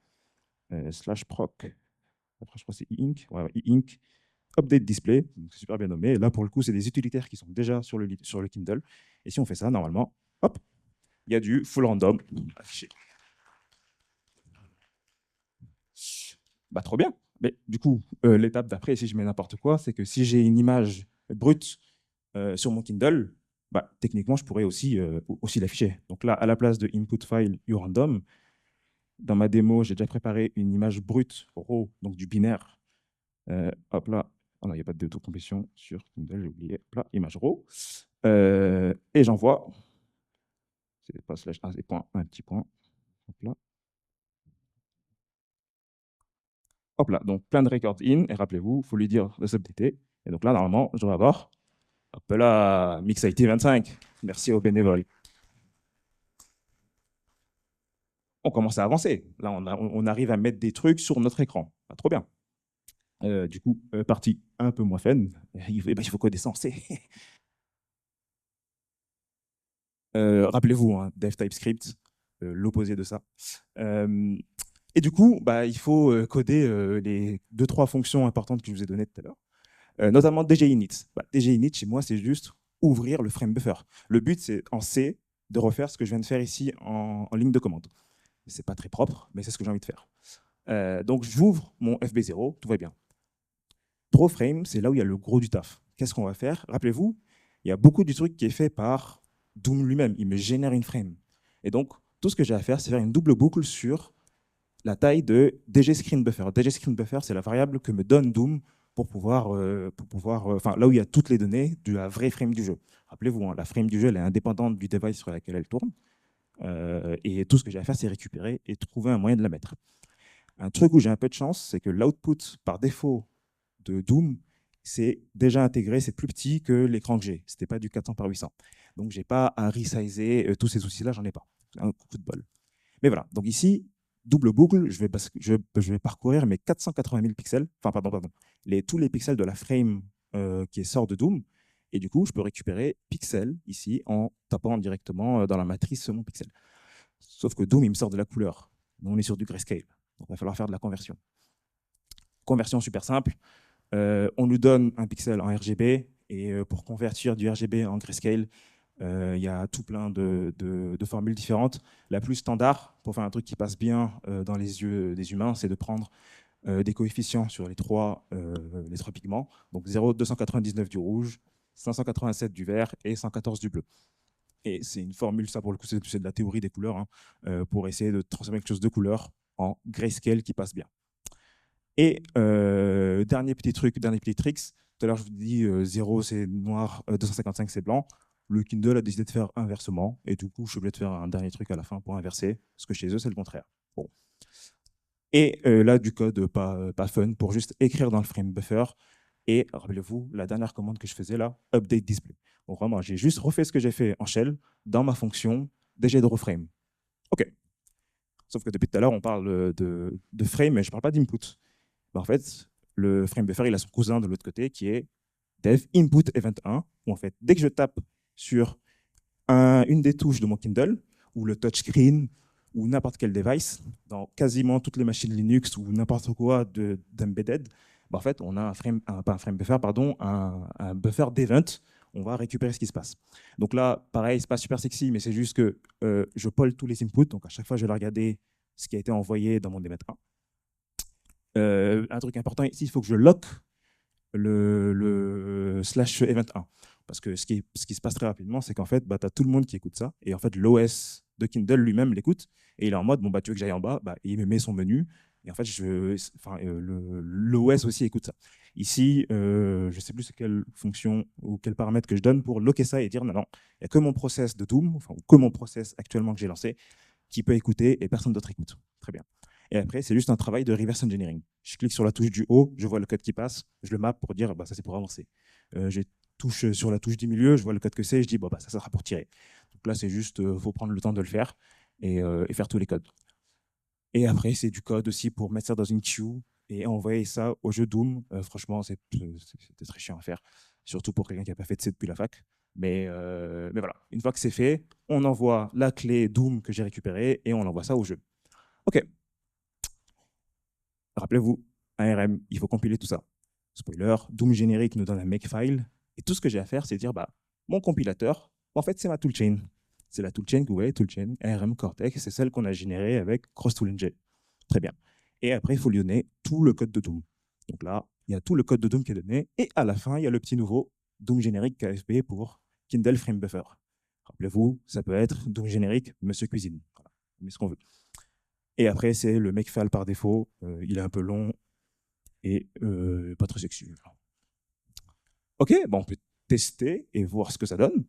/proc. Après, je crois que c'est e-ink. Ouais, e-ink. Update display. C'est super bien nommé. Et là, pour le coup, c'est des utilitaires qui sont déjà sur le Kindle. Et si on fait ça, normalement, hop, il y a du full random affiché. Bah, trop bien. Mais du coup, l'étape d'après, si je mets n'importe quoi, c'est que si j'ai une image brute sur mon Kindle, bah, techniquement, je pourrais aussi l'afficher. Donc là, à la place de input file urandom, dans ma démo, j'ai déjà préparé une image brute raw, donc du binaire. Hop là, oh non, il n'y a pas d'autocomplétion sur Kindle, j'ai oublié. Hop là, image raw. Et j'envoie. C'est pas slash un point, un petit point. Hop là. Hop là, donc plein de records in, et rappelez-vous, il faut lui dire de s'updater. Et donc là, normalement, je vais avoir, hop là, MixIT 25. Merci aux bénévoles. On commence à avancer. Là, on arrive à mettre des trucs sur notre écran. Ah, trop bien. Du coup, partie un peu moins fun. Il faut coder ça en C. Rappelez-vous, hein, Dev TypeScript, l'opposé de ça. Et du coup, bah, il faut coder les 2-3 fonctions importantes que je vous ai données tout à l'heure. Notamment dginit. Dginit, chez moi, c'est juste ouvrir le frame buffer. Le but, c'est en C de refaire ce que je viens de faire ici en ligne de commande. C'est pas très propre, mais c'est ce que j'ai envie de faire. Donc, j'ouvre mon FB0, tout va bien. DrawFrame, c'est là où il y a le gros du taf. Qu'est-ce qu'on va faire? Rappelez-vous, il y a beaucoup du truc qui est fait par Doom lui-même. Il me génère une frame. Et donc, tout ce que j'ai à faire, c'est faire une double boucle sur la taille de dgscreenBuffer. dgscreenBuffer, c'est la variable que me donne Doom pour pouvoir, enfin, là où il y a toutes les données de la vraie frame du jeu. Rappelez-vous, hein, la frame du jeu, elle est indépendante du device sur laquelle elle tourne. Et tout ce que j'ai à faire, c'est récupérer et trouver un moyen de la mettre. Un truc où j'ai un peu de chance, c'est que l'output par défaut de Doom, c'est déjà intégré, c'est plus petit que l'écran que j'ai. Ce n'était pas du 400 par 800. Donc, je n'ai pas à resizer tous ces outils-là, j'en ai pas. Un coup de bol. Mais voilà, donc ici, double boucle, je vais parcourir mes 480 000 pixels, enfin, pardon, tous les pixels de la frame qui sort de Doom. Et du coup, je peux récupérer pixel ici en tapant directement dans la matrice mon pixel. Sauf que Doom, il me sort de la couleur. Nous, on est sur du grayscale. Donc, il va falloir faire de la conversion. Conversion super simple. On nous donne un pixel en RGB. Et pour convertir du RGB en grayscale, il y a tout plein de formules différentes. La plus standard, pour faire un truc qui passe bien dans les yeux des humains, c'est de prendre des coefficients sur les trois pigments. Donc 0,299 du rouge, 587 du vert et 114 du bleu. Et c'est une formule, ça pour le coup, c'est de la théorie des couleurs, hein, pour essayer de transformer quelque chose de couleur en grayscale qui passe bien. Et dernier petit tricks. Tout à l'heure, je vous dis 0 c'est noir, 255 c'est blanc. Le Kindle a décidé de faire inversement. Et du coup, je suis obligé de faire un dernier truc à la fin pour inverser. Parce que chez eux, c'est le contraire. Bon. Et là, du code pas fun pour juste écrire dans le frame buffer. Et rappelez-vous, la dernière commande que je faisais là, update display. Donc vraiment, j'ai juste refait ce que j'ai fait en shell dans ma fonction DGDrawFrame. OK. Sauf que depuis tout à l'heure, on parle de frame, mais je ne parle pas d'input. Ben, en fait, le frame buffer, il a son cousin de l'autre côté qui est dev input event 1, où en fait, dès que je tape sur une des touches de mon Kindle, ou le touchscreen, ou n'importe quel device, dans quasiment toutes les machines Linux ou n'importe quoi d'embedded, ben en fait, on a pas un frame buffer, pardon, un buffer d'event. On va récupérer ce qui se passe. Donc là, pareil, c'est pas super sexy, mais c'est juste que je poll tous les inputs. Donc à chaque fois, je vais regarder ce qui a été envoyé dans mon event 1. Un truc important ici, il faut que je lock le slash event 1. Parce que ce qui se passe très rapidement, c'est qu'en fait, bah, tu as tout le monde qui écoute ça. Et en fait, l'OS de Kindle lui-même l'écoute. Et il est en mode, bon, bah, tu veux que j'aille en bas, bah, il me met son menu. Et en fait, l'OS aussi écoute ça. Ici, je ne sais plus quelle fonction ou quel paramètre que je donne pour locker ça et dire, non, il n'y a que mon process de Doom, enfin, que mon process actuellement que j'ai lancé, qui peut écouter et personne d'autre écoute. Très bien. Et après, c'est juste un travail de reverse engineering. Je clique sur la touche du haut, je vois le code qui passe, je le map pour dire bah, ça c'est pour avancer. Je touche sur la touche du milieu, je vois le code que c'est, je dis bah, ça sera pour tirer. Donc là, c'est juste, faut prendre le temps de le faire et faire tous les codes. Et après, c'est du code aussi pour mettre ça dans une queue et envoyer ça au jeu Doom. Franchement, c'était très chiant à faire, surtout pour quelqu'un qui n'a pas fait de C depuis la fac. Mais voilà, une fois que c'est fait, on envoie la clé Doom que j'ai récupérée et on envoie ça au jeu. OK. Rappelez-vous, ARM, il faut compiler tout ça. Spoiler, Doom générique nous donne un makefile. Et tout ce que j'ai à faire, c'est dire, bah, mon compilateur, en fait, c'est ma toolchain. C'est la toolchain que vous voyez, toolchain ARM Cortex, c'est celle qu'on a générée avec CrossToolNG. Très bien. Et après, il faut lui donner tout le code de Doom. Donc là, il y a tout le code de Doom qui est donné. Et à la fin, il y a le petit nouveau Doom générique KFP pour Kindle Frame Buffer. Rappelez-vous, ça peut être Doom générique, Monsieur Cuisine. Voilà, on met ce qu'on veut. Et après, c'est le makefile par défaut. Il est un peu long et pas très sexy. OK, bon, on peut tester et voir ce que ça donne.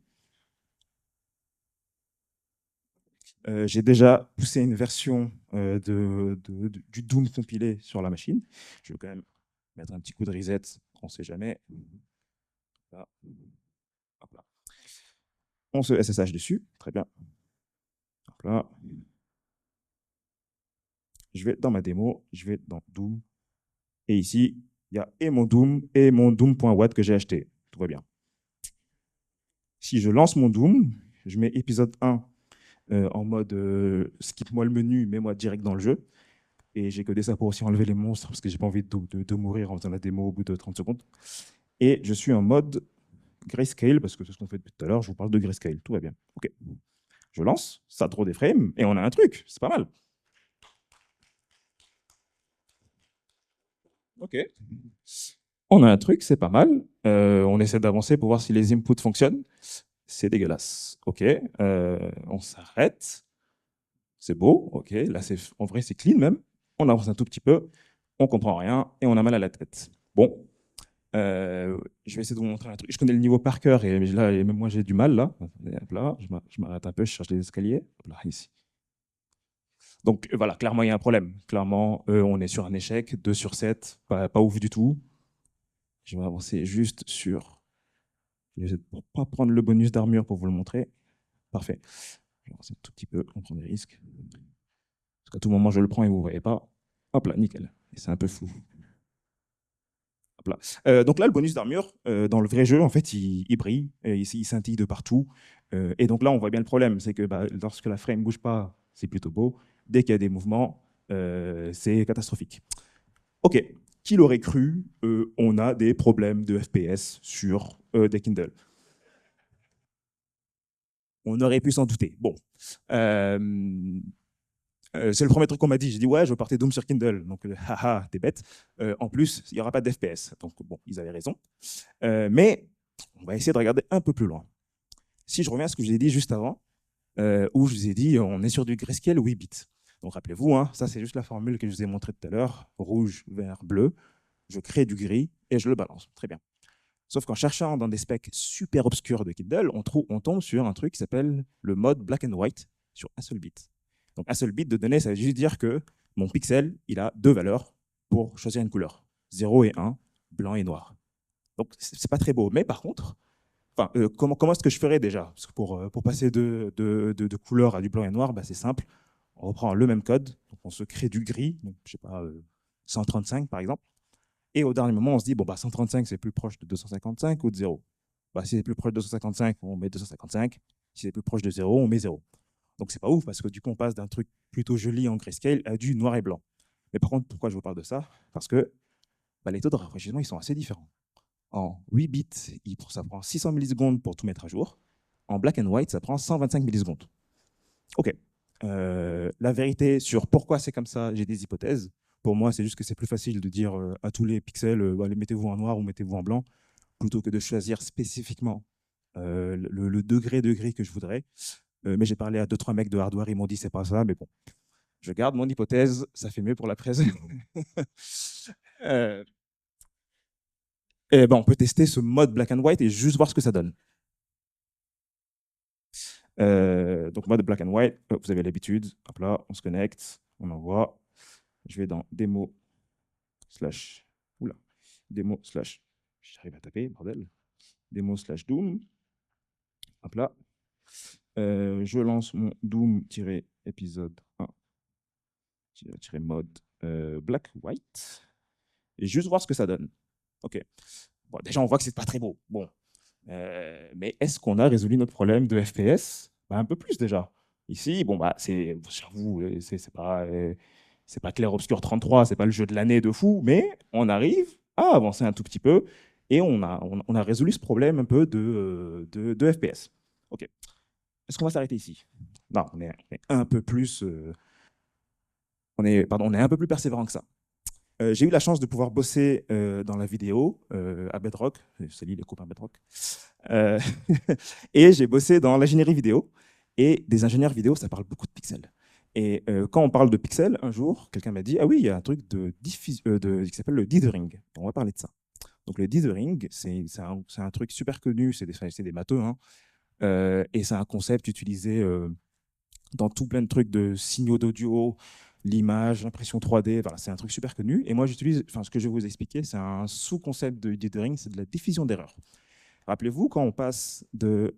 J'ai déjà poussé une version du Doom compilé sur la machine. Je vais quand même mettre un petit coup de reset, on ne sait jamais. Là. Hop là. On se SSH dessus, très bien. Hop là. Je vais dans ma démo, je vais dans Doom. Et ici, il y a et mon Doom.wat que j'ai acheté. Tout va bien. Si je lance mon Doom, je mets épisode 1 en mode skip-moi le menu, mets-moi direct dans le jeu. Et j'ai codé ça pour aussi enlever les monstres parce que j'ai pas envie de mourir en faisant la démo au bout de 30 secondes. Et je suis en mode grayscale parce que c'est ce qu'on fait depuis tout à l'heure. Je vous parle de grayscale, tout va bien. Ok. Je lance, ça draw des frames et on a un truc, c'est pas mal. Ok. On a un truc, c'est pas mal. On essaie d'avancer pour voir si les inputs fonctionnent. C'est dégueulasse. Ok. On s'arrête. C'est beau. Ok. Là, en vrai, c'est clean même. On avance un tout petit peu. On comprend rien et on a mal à la tête. Bon. Je vais essayer de vous montrer un truc. Je connais le niveau par cœur et là, et même moi, j'ai du mal là. Attendez, hop là, je m'arrête un peu, je cherche les escaliers. Hop là, ici. Donc voilà, clairement, il y a un problème. Clairement, on est sur un échec, 2 sur 7, pas ouf du tout. Je vais avancer juste sur. Je vais essayer de ne pas prendre le bonus d'armure pour vous le montrer. Parfait. Je vais avancer un tout petit peu, on prend des risques. Parce qu'à tout moment, je le prends et vous ne voyez pas. Hop là, nickel. Et c'est un peu flou. Hop là. Donc là, le bonus d'armure, dans le vrai jeu, en fait, il brille, et il scintille de partout. Et donc là, on voit bien le problème, c'est que bah, lorsque la frame ne bouge pas, c'est plutôt beau. Dès qu'il y a des mouvements, c'est catastrophique. Ok, qui l'aurait cru, on a des problèmes de FPS sur des Kindle. On aurait pu s'en douter. Bon. C'est le premier truc qu'on m'a dit. J'ai dit, ouais, je veux porter Doom sur Kindle. Donc, haha, t'es bête. En plus, il n'y aura pas d'FPS. Donc, bon, ils avaient raison. Mais on va essayer de regarder un peu plus loin. Si je reviens à ce que je vous ai dit juste avant, où je vous ai dit, on est sur du grayscale 8 bits. Donc, rappelez-vous, hein, ça, c'est juste la formule que je vous ai montrée tout à l'heure. Rouge, vert, bleu. Je crée du gris et je le balance. Très bien. Sauf qu'en cherchant dans des specs super obscurs de Kindle, on tombe sur un truc qui s'appelle le mode black and white sur un seul bit. Donc un seul bit de données, ça veut juste dire que mon pixel, il a 2 valeurs pour choisir une couleur. 0 et 1, blanc et noir. Donc c'est pas très beau. Mais par contre, comment est-ce que je ferais déjà? Parce que pour passer de couleur à du blanc et noir, bah, c'est simple. On reprend le même code, donc on se crée du gris, donc, je sais pas, 135 par exemple. Et au dernier moment, on se dit, bon, bah, 135, c'est plus proche de 255 ou de 0. Bah, si c'est plus proche de 255, on met 255. Si c'est plus proche de 0, on met 0. Donc, c'est pas ouf parce que du coup, on passe d'un truc plutôt joli en grayscale à du noir et blanc. Mais par contre, pourquoi je vous parle de ça? Parce que bah, les taux de rafraîchissement, ils sont assez différents. En 8 bits, ça prend 600 millisecondes pour tout mettre à jour. En black and white, ça prend 125 millisecondes. OK. La vérité sur pourquoi c'est comme ça, j'ai des hypothèses. Pour moi, c'est juste que c'est plus facile de dire à tous les pixels, allez, mettez-vous en noir ou mettez-vous en blanc, plutôt que de choisir spécifiquement le degré de gris que je voudrais. Mais j'ai parlé à 2-3 mecs de hardware, ils m'ont dit c'est pas ça, mais bon, je garde mon hypothèse, ça fait mieux pour la presse. euh, et ben, on peut tester ce mode black and white et juste voir ce que ça donne. Donc mode black and white, vous avez l'habitude, hop là, on se connecte, on envoie. Je vais dans démo slash, oula, démo slash, j'arrive à taper, bordel, démo slash Doom, hop là. Je lance mon Doom-épisode 1-mode black white et juste voir ce que ça donne. Ok. Bon, déjà, on voit que c'est pas très beau. Bon. Mais est-ce qu'on a résolu notre problème de FPS? Bah, un peu plus déjà. Ici, bon, bah, j'avoue, c'est pas Clair Obscur 33, c'est pas le jeu de l'année de fou, mais on arrive à avancer un tout petit peu et on a résolu ce problème un peu de FPS. Ok. Est-ce qu'on va s'arrêter ici? Non, on est un peu plus, on est un peu plus persévérant que ça. J'ai eu la chance de pouvoir bosser dans la vidéo à Bedrock, salut les copains Bedrock, euh, et j'ai bossé dans l'ingénierie vidéo. Et des ingénieurs vidéo, ça parle beaucoup de pixels. Et quand on parle de pixels, un jour, quelqu'un m'a dit, ah oui, il y a un truc qui s'appelle le dithering. On va parler de ça. Donc le dithering, c'est un truc super connu, c'est des matheux, hein, et c'est un concept utilisé dans tout plein de trucs de signaux d'audio, l'image, l'impression 3D, voilà, c'est un truc super connu. Et moi, ce que je vais vous expliquer, c'est un sous-concept de dithering, c'est de la diffusion d'erreurs. Rappelez-vous, quand on passe de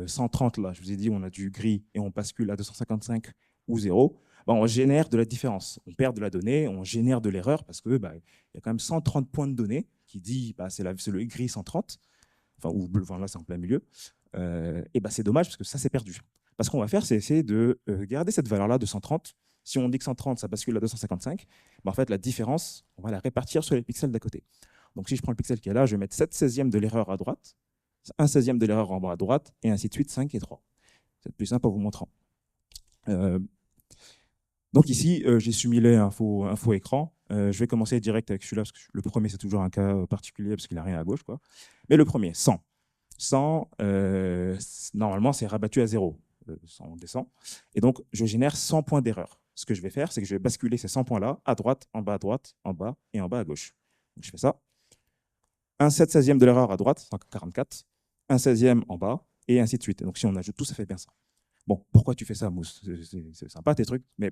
130, là, je vous ai dit, on a du gris et on bascule à 255 ou 0, bah, on génère de la différence. On perd de la donnée, on génère de l'erreur parce que bah, y a quand même 130 points de données qui dit bah, c'est le gris 130, enfin, ou bleu, enfin, là, c'est en plein milieu. Et bah, c'est dommage parce que ça, c'est perdu. Parce qu'on va faire, c'est essayer de garder cette valeur-là de 130. Si on dit que 130, ça bascule à 255, bah, en fait, la différence, on va la répartir sur les pixels d'à côté. Donc, si je prends le pixel qui est là, je vais mettre 7/16 de l'erreur à droite, 1/16 de l'erreur en bas à droite, et ainsi de suite, 5 et 3. C'est plus simple en vous montrant. Donc ici, j'ai simulé un faux écran. Je vais commencer direct avec celui-là, parce que le premier, c'est toujours un cas particulier, parce qu'il n'a rien à gauche, quoi. Mais le premier, 100. 100, normalement, c'est rabattu à 0. 100, on descend. Et donc, je génère 100 points d'erreur. Ce que je vais faire, c'est que je vais basculer ces 100 points-là à droite, en bas à droite, en bas et en bas à gauche. Donc, je fais ça. un 7/16 de l'erreur à droite, 144, un 16e en bas, et ainsi de suite. Et donc, si on ajoute tout, ça fait bien ça. Bon, pourquoi tu fais ça, Mousse? C'est sympa tes trucs, mais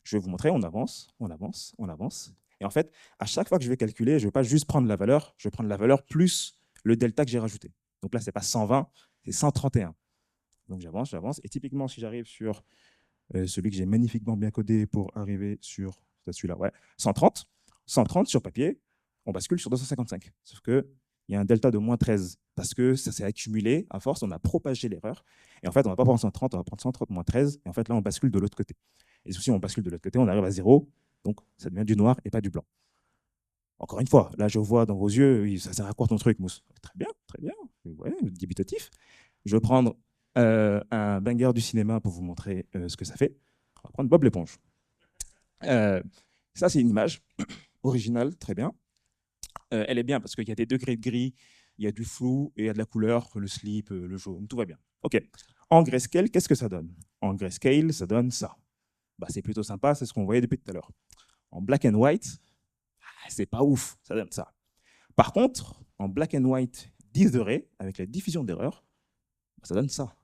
je vais vous montrer, on avance, on avance, on avance. Et en fait, à chaque fois que je vais calculer, je ne vais pas juste prendre la valeur, je vais prendre la valeur plus le delta que j'ai rajouté. Donc là, ce n'est pas 120, c'est 131. Donc j'avance, j'avance. Et typiquement, si j'arrive sur celui que j'ai magnifiquement bien codé pour arriver sur celui-là, ouais, 130, 130 sur papier, on bascule sur 255. Sauf qu'il y a un delta de moins 13 parce que ça s'est accumulé à force, on a propagé l'erreur. Et en fait, on ne va pas prendre 130, on va prendre 130 moins 13. Et en fait, là, on bascule de l'autre côté. Et si on bascule de l'autre côté, on arrive à 0. Donc, ça devient du noir et pas du blanc. Encore une fois, là, je vois dans vos yeux, ça sert à quoi ton truc, Mousse? Très bien, très bien. Ouais, débitatif. Je vais prendre un banger du cinéma pour vous montrer ce que ça fait. On va prendre Bob l'éponge. Ça, c'est une image originale, très bien. Elle est bien parce qu'il y a des degrés de gris, il y a du flou et il y a de la couleur, le slip, le jaune, tout va bien. OK. En grayscale, qu'est-ce que ça donne? En grayscale, ça donne ça. Bah, c'est plutôt sympa, c'est ce qu'on voyait depuis tout à l'heure. En black and white, c'est pas ouf, ça donne ça. Par contre, en black and white disarray, avec la diffusion d'erreur, ça donne ça.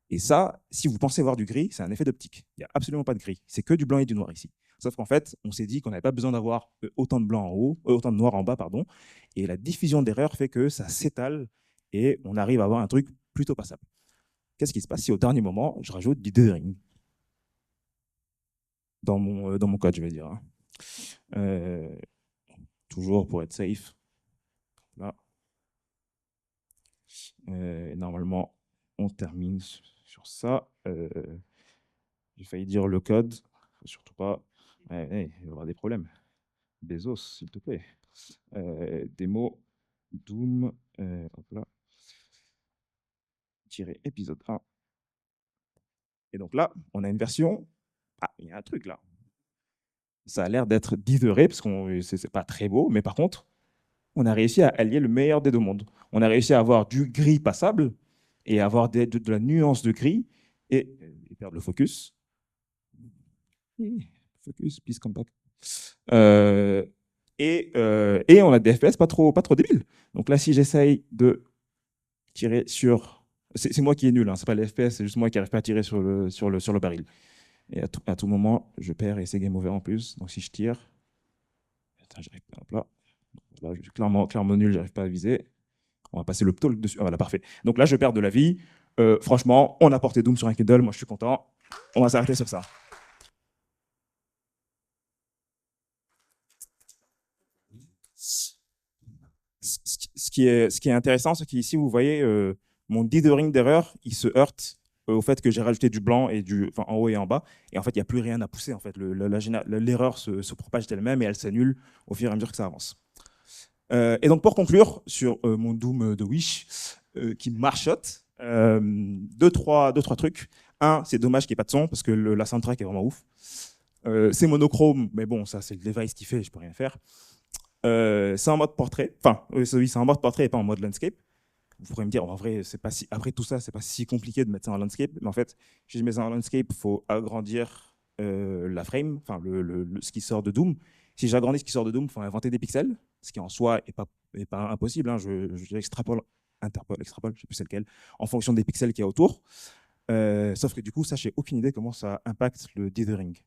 Et ça, si vous pensez voir du gris, c'est un effet d'optique. Il n'y a absolument pas de gris. C'est que du blanc et du noir ici. Sauf qu'en fait, on s'est dit qu'on n'avait pas besoin d'avoir autant de blanc en haut, autant de noir en bas, pardon. Et la diffusion d'erreur fait que ça s'étale et on arrive à avoir un truc plutôt passable. Qu'est-ce qui se passe si au dernier moment, je rajoute du dithering dans mon code, je vais dire. Toujours pour être safe. Là. Normalement, on termine sur ça. J'ai failli dire le code. Faut surtout pas. Il va y avoir des problèmes. Bezos, s'il te plaît. Démo, Doom, hop là. Épisode 1. Et donc là, on a une version. Ah, il y a un truc là. Ça a l'air d'être dithering, parce que c'est pas très beau, mais par contre, on a réussi à allier le meilleur des deux mondes. On a réussi à avoir du gris passable et à avoir de la nuance de gris et perdre le focus. Focus, please come back. Et on a des FPS pas trop débiles. Donc là, si j'essaye de tirer sur... C'est moi qui est nul, hein, c'est pas les FPS, c'est juste moi qui n'arrive pas à tirer sur le baril. Et à tout moment, je perds et c'est game over en plus. Donc si je tire... Attends, j'arrive pas, hop là. Là, je suis clairement nul, j'arrive pas à viser. On va passer le talk dessus. Ah, voilà, parfait. Donc là, je perds de la vie. Franchement, on a porté Doom sur un Kindle. Moi, je suis content. On va s'arrêter sur ça. Ce qui est intéressant, c'est qu'ici, vous voyez, mon dithering d'erreur, il se heurte au fait que j'ai rajouté du blanc et en haut et en bas. Et en fait, il n'y a plus rien à pousser. En fait, l'erreur se propage d'elle-même et elle s'annule au fur et à mesure que ça avance. Et donc, pour conclure sur mon Doom de Wish, qui marchote, deux, trois trucs. Un, c'est dommage qu'il n'y ait pas de son, parce que la soundtrack est vraiment ouf. C'est monochrome, mais bon, ça, c'est le device qui fait, je peux rien faire. C'est en mode portrait, enfin, oui, c'est en mode portrait et pas en mode landscape. Vous pourrez me dire, en vrai, c'est pas si, après tout ça, c'est pas si compliqué de mettre ça en landscape, mais en fait, si je mets ça en landscape, il faut agrandir la frame, enfin, ce qui sort de Doom. Si j'agrandis ce qui sort de Doom, il faut inventer des pixels, ce qui en soi est pas impossible. Hein. Je extrapole, extrapole, je sais plus c'est lequel, en fonction des pixels qu'il y a autour. Sauf que du coup, ça, j'ai aucune idée comment ça impacte le dithering.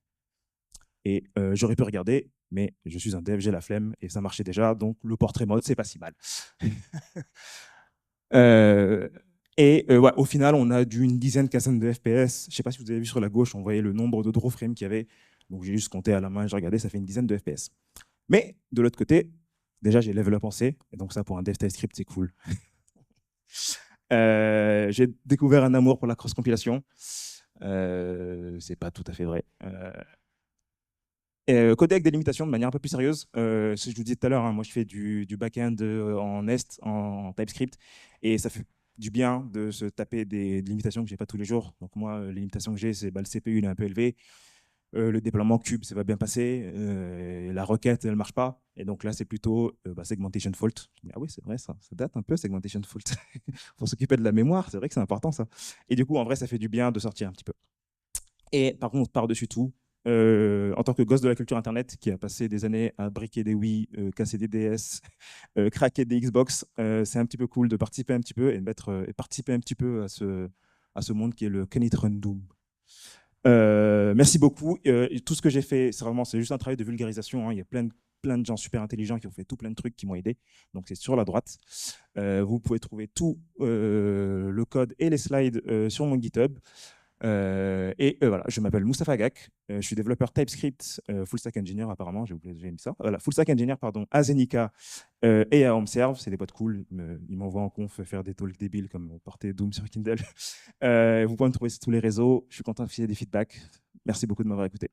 Et j'aurais pu regarder, mais je suis un dev, j'ai la flemme, et ça marchait déjà, donc le portrait mode, c'est pas si mal. Ouais, au final, on a d'une dizaine, quinzaine de FPS. Je ne sais pas si vous avez vu sur la gauche, on voyait le nombre de draw frames qu'il y avait. Donc j'ai juste compté à la main, j'ai regardé, ça fait une dizaine de FPS. Mais de l'autre côté, déjà j'ai level up en C, et donc ça pour un dev TypeScript, c'est cool. J'ai découvert un amour pour la cross-compilation. C'est pas tout à fait vrai. Coder avec des limitations de manière un peu plus sérieuse. Ce que je vous disais tout à l'heure, hein, moi je fais du back-end en Nest, en TypeScript, et ça fait du bien de se taper des limitations que j'ai pas tous les jours. Donc moi, les limitations que j'ai, c'est le CPU il est un peu élevé, le déploiement cube, ça va bien passer, la requête elle marche pas, et donc là c'est plutôt segmentation fault. Ah oui, c'est vrai, ça date un peu segmentation fault. Faut s'occuper de la mémoire, c'est vrai que c'est important ça. Et du coup, en vrai, ça fait du bien de sortir un petit peu. Et par contre, par-dessus tout, en tant que gosse de la culture Internet qui a passé des années à briquer des Wii, casser des DS, craquer des Xbox, c'est un petit peu cool de participer un petit peu et, et participer un petit peu à ce monde qui est le Can It Run Doom. Merci beaucoup. Et tout ce que j'ai fait, c'est juste un travail de vulgarisation, hein. Il y a plein de gens super intelligents qui ont fait tout plein de trucs qui m'ont aidé. Donc c'est sur la droite. Vous pouvez trouver tout le code et les slides sur mon GitHub. Voilà, je m'appelle Moustapha Gak, je suis développeur TypeScript, full stack engineer apparemment, j'ai mis ça. Voilà, full stack engineer pardon, à Zenica et à HomeServe, c'est des potes cool, ils m'envoient en conf faire des talks débiles comme porter Doom sur Kindle. Vous pouvez me trouver sur tous les réseaux, je suis content de filer des feedbacks. Merci beaucoup de m'avoir écouté.